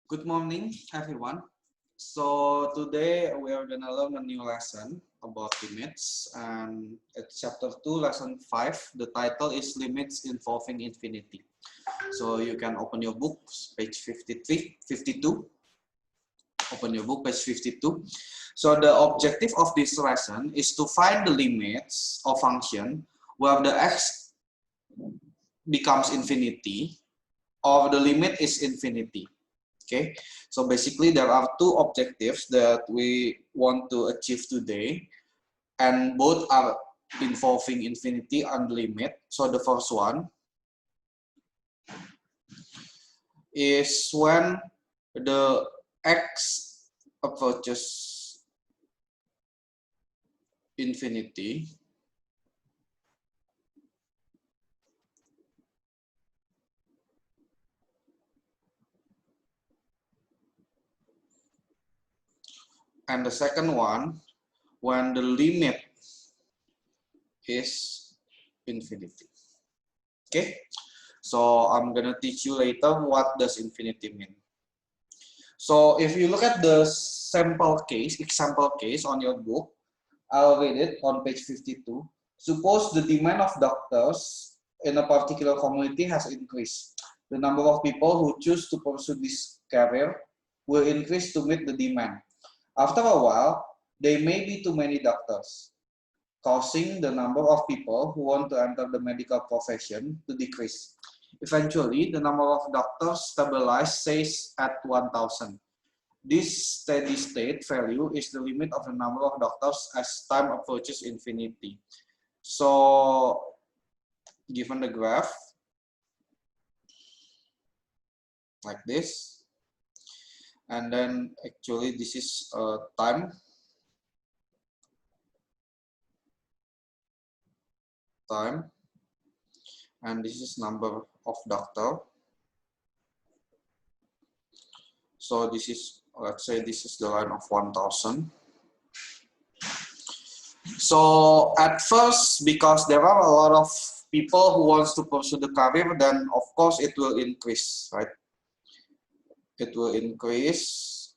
Good morning, everyone. So today we are gonna learn a new lesson about limits, and it's chapter 2, lesson 5. The title is Limits Involving Infinity. So you can open your book, page 53, 52. Open your book, page 52. So the objective of this lesson is to find the limits of function where the x becomes infinity or the limit is infinity. Okay, so basically there are two objectives that we want to achieve today, and both are involving infinity and limit. So the first one is when the x approaches infinity, and the second one when the limit is infinity. Okay, so I'm gonna teach you later what does infinity mean. So if you look at the example case on your book, I'll read it on page 52. Suppose the demand of doctors in a particular community has increased. The number of people who choose to pursue this career will increase to meet the demand. After a while, there may be too many doctors, causing the number of people who want to enter the medical profession to decrease. Eventually, the number of doctors stabilizes, says, at 1,000. This steady state value is the limit of the number of doctors as time approaches infinity. So, given the graph like this, and then actually this is time, and this is number of doctor. So this is, let's say this is the line of 1,000. So at first, because there are a lot of people who wants to pursue the career, then of course it will increase, right? It will increase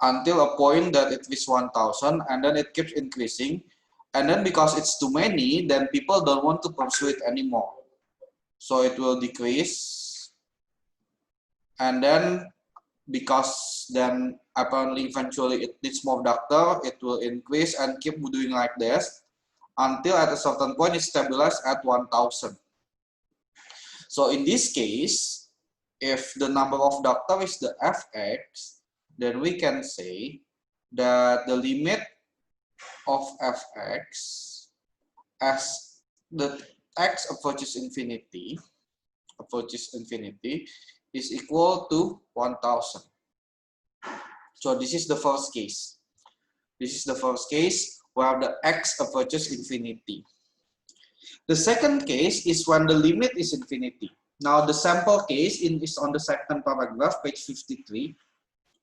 until a point that it reaches 1,000, and then it keeps increasing. And then because it's too many, then people don't want to pursue it anymore. So it will decrease. And then because then apparently eventually it needs more doctor, it will increase and keep doing like this until at a certain point it stabilizes at 1,000. So in this case, if the number of doctor is the fx, then we can say that the limit of fx as the x approaches infinity is equal to 1,000. So this is the first case. This is the first case where the x approaches infinity. The second case is when the limit is infinity. Now the sample case is on the second paragraph, page 53.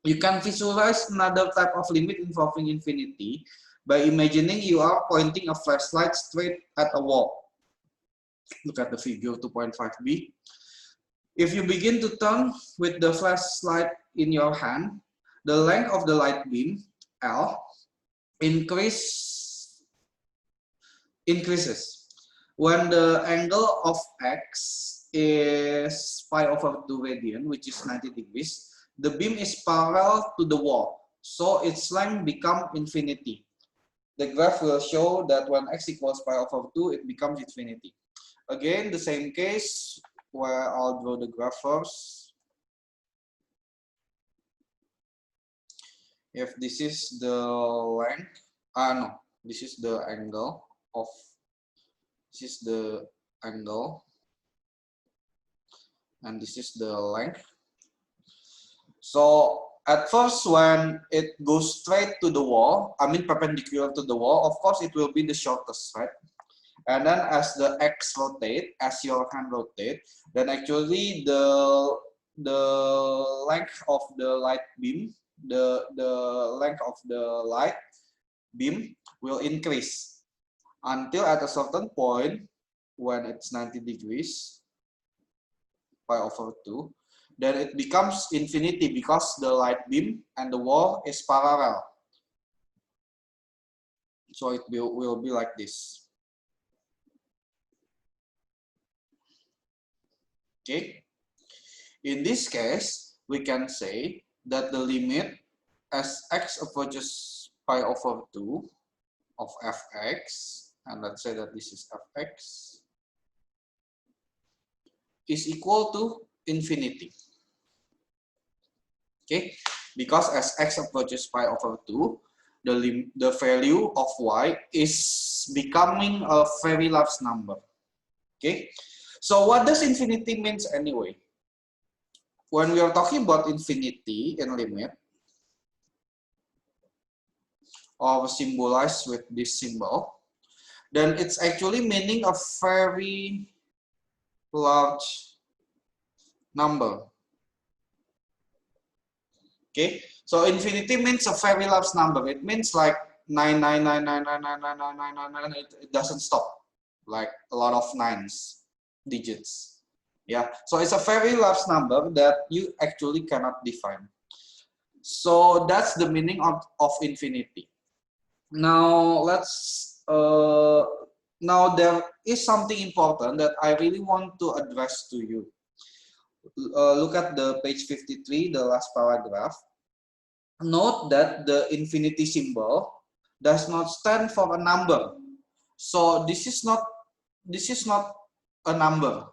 You can visualize another type of limit involving infinity by imagining you are pointing a flashlight straight at a wall. Look at the figure 2.5b. If you begin to turn with the flashlight in your hand, the length of the light beam, L, increases. When the angle of x is pi over 2 radian, which is 90 degrees, the beam is parallel to the wall, so its length becomes infinity. The graph will show that when x equals pi over 2, it becomes infinity. Again, the same case where I'll draw the graph first. If this is the length, no, this is the angle of, this is the angle, and this is the length. So at first, when it goes straight to the wall, I mean perpendicular to the wall, of course it will be the shortest, right? And then as the x rotate, as your hand rotate, then actually the length of the light beam, the length of the light beam will increase until at a certain point when it's 90 degrees, pi over 2, then it becomes infinity because the light beam and the wall is parallel. So it will be like this. Okay. In this case, we can say that the limit as x approaches pi over 2 of fx, and let's say that this is fx, is equal to infinity. Okay, because as x approaches pi over 2, the value of y is becoming a very large number. Okay, so what does infinity means anyway? When we are talking about infinity in limit, or symbolized with this symbol, then it's actually meaning a very large number. Okay, so infinity means a very large number. It means like 999999999. It doesn't stop, like a lot of nines, digits. Yeah, so it's a very large number that you actually cannot define. So that's the meaning of infinity. Now now there is something important that I really want to address to you. Look at the page 53, the last paragraph. Note that the infinity symbol does not stand for a number. So this is not a number.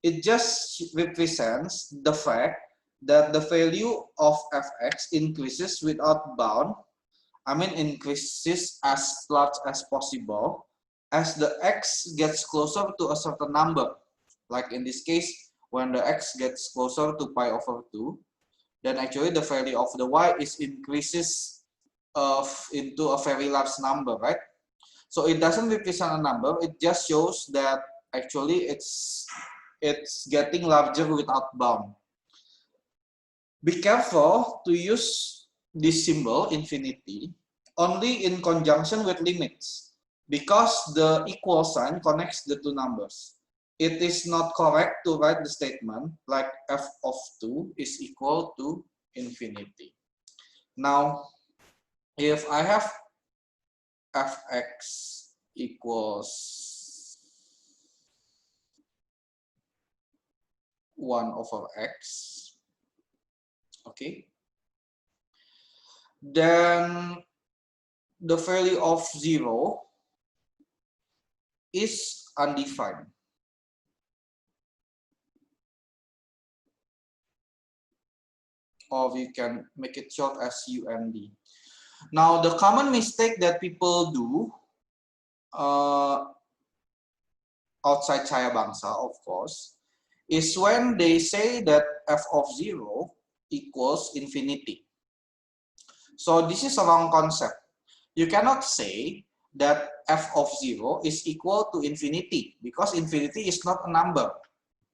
It just represents the fact that the value of fx increases without bound. I mean, increases as large as possible as the x gets closer to a certain number. Like in this case, when the x gets closer to pi over 2, then actually the value of the y is increases into a very large number, right? So it doesn't represent a number. It just shows that actually it's getting larger without bound. Be careful to use this symbol infinity only in conjunction with limits, because the equal sign connects the two numbers. It is not correct to write the statement like f of 2 is equal to infinity. Now, if I have fx equals 1 over x, okay, then the value of 0 is undefined. Or we can make it short as UND. Now, the common mistake that people do outside Cahaya Bangsa, of course, is when they say that f of 0 equals infinity. So this is a wrong concept. You cannot say that f of 0 is equal to infinity, because infinity is not a number.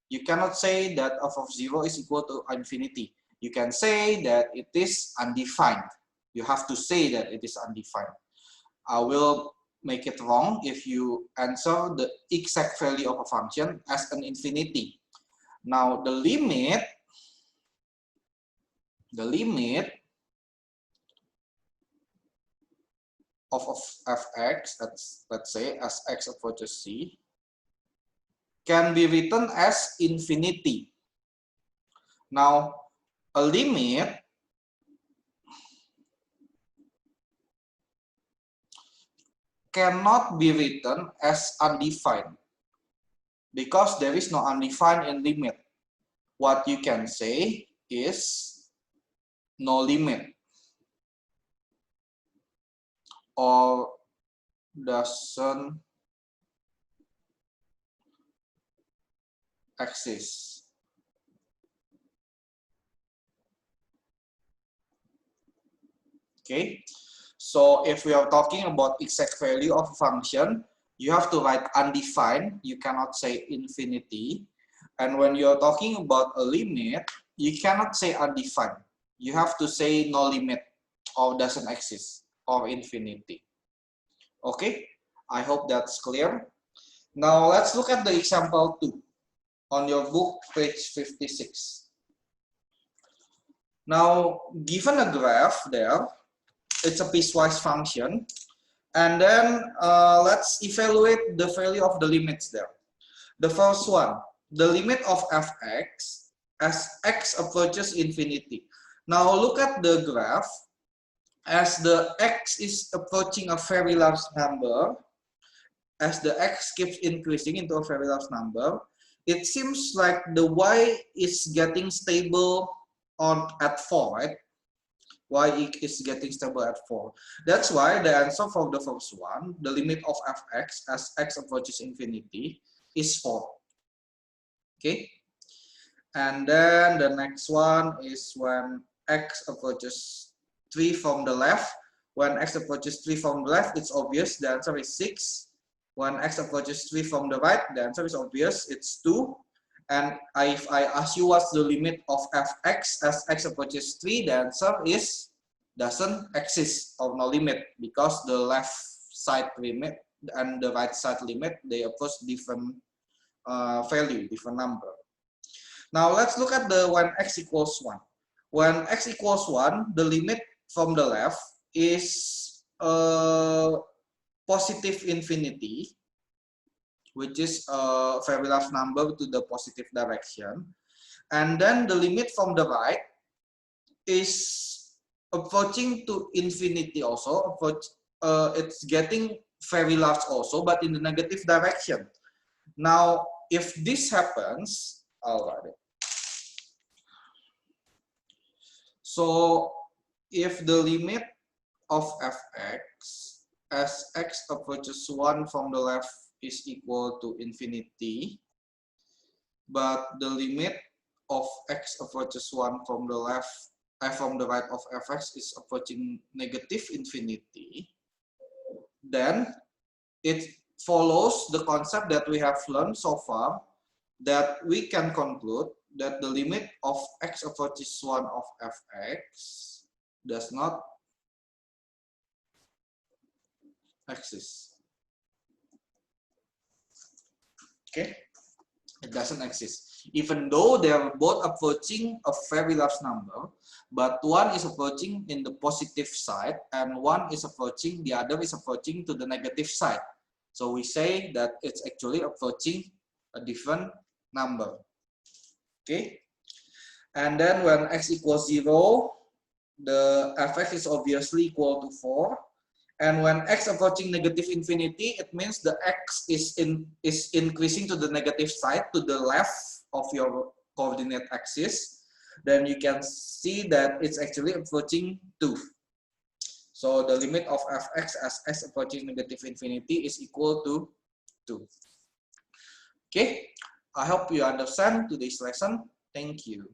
You cannot say that f of 0 is equal to infinity. You can say that it is undefined. You have to say that it is undefined. I will make it wrong if you answer the exact value of a function as an infinity. Now the limit of fx, let's say as x approaches c, can be written as infinity. Now a limit cannot be written as undefined, because there is no undefined in limit. What you can say is no limit, or doesn't exist. Okay, so if we are talking about exact value of a function, you have to write undefined. You cannot say infinity. And when you're talking about a limit, you cannot say undefined. You have to say no limit, or doesn't exist, or infinity. Okay, I hope that's clear. Now let's look at the example 2. on your book, page 56. Now, given a graph there, it's a piecewise function, and then let's evaluate the value of the limits there. The first one, the limit of fx as x approaches infinity. Now look at the graph. As the x is approaching a very large number, as the x keeps increasing into a very large number, it seems like the y is getting stable at 4, right? Y is getting stable at 4. That's why the answer for the first one, the limit of fx as x approaches infinity, is 4. Okay? And then the next one is when x approaches 3 from the left. When x approaches 3 from the left, it's obvious, the answer is 6. When x approaches 3 from the right, the answer is obvious, it's 2. And if I ask you what's the limit of fx as x approaches 3, the answer is doesn't exist or no limit, because the left side limit and the right side limit, they approach different value, different number. Now let's look at the when x equals 1. When x equals 1, the limit from the left is positive infinity, which is a very large number to the positive direction. And then the limit from the right is approaching to infinity also. It's getting very large also, but in the negative direction. Now, if this happens, I'll write it. So, if the limit of fx as x approaches 1 from the left is equal to infinity, but the limit of x approaches 1 from the left, from the right of fx is approaching negative infinity, then it follows the concept that we have learned so far, that we can conclude that the limit of x approaches 1 of fx does not exist. Okay, it doesn't exist. Even though they are both approaching a very large number, but one is approaching in the positive side and one is approaching, the other is approaching to the negative side. So we say that it's actually approaching a different number. Okay, and then when x equals 0, the fx is obviously equal to 4. And when x approaching negative infinity, it means the x is increasing to the negative side, to the left of your coordinate axis. Then you can see that it's actually approaching 2. So the limit of fx as x approaching negative infinity is equal to 2. Okay, I hope you understand today's lesson. Thank you.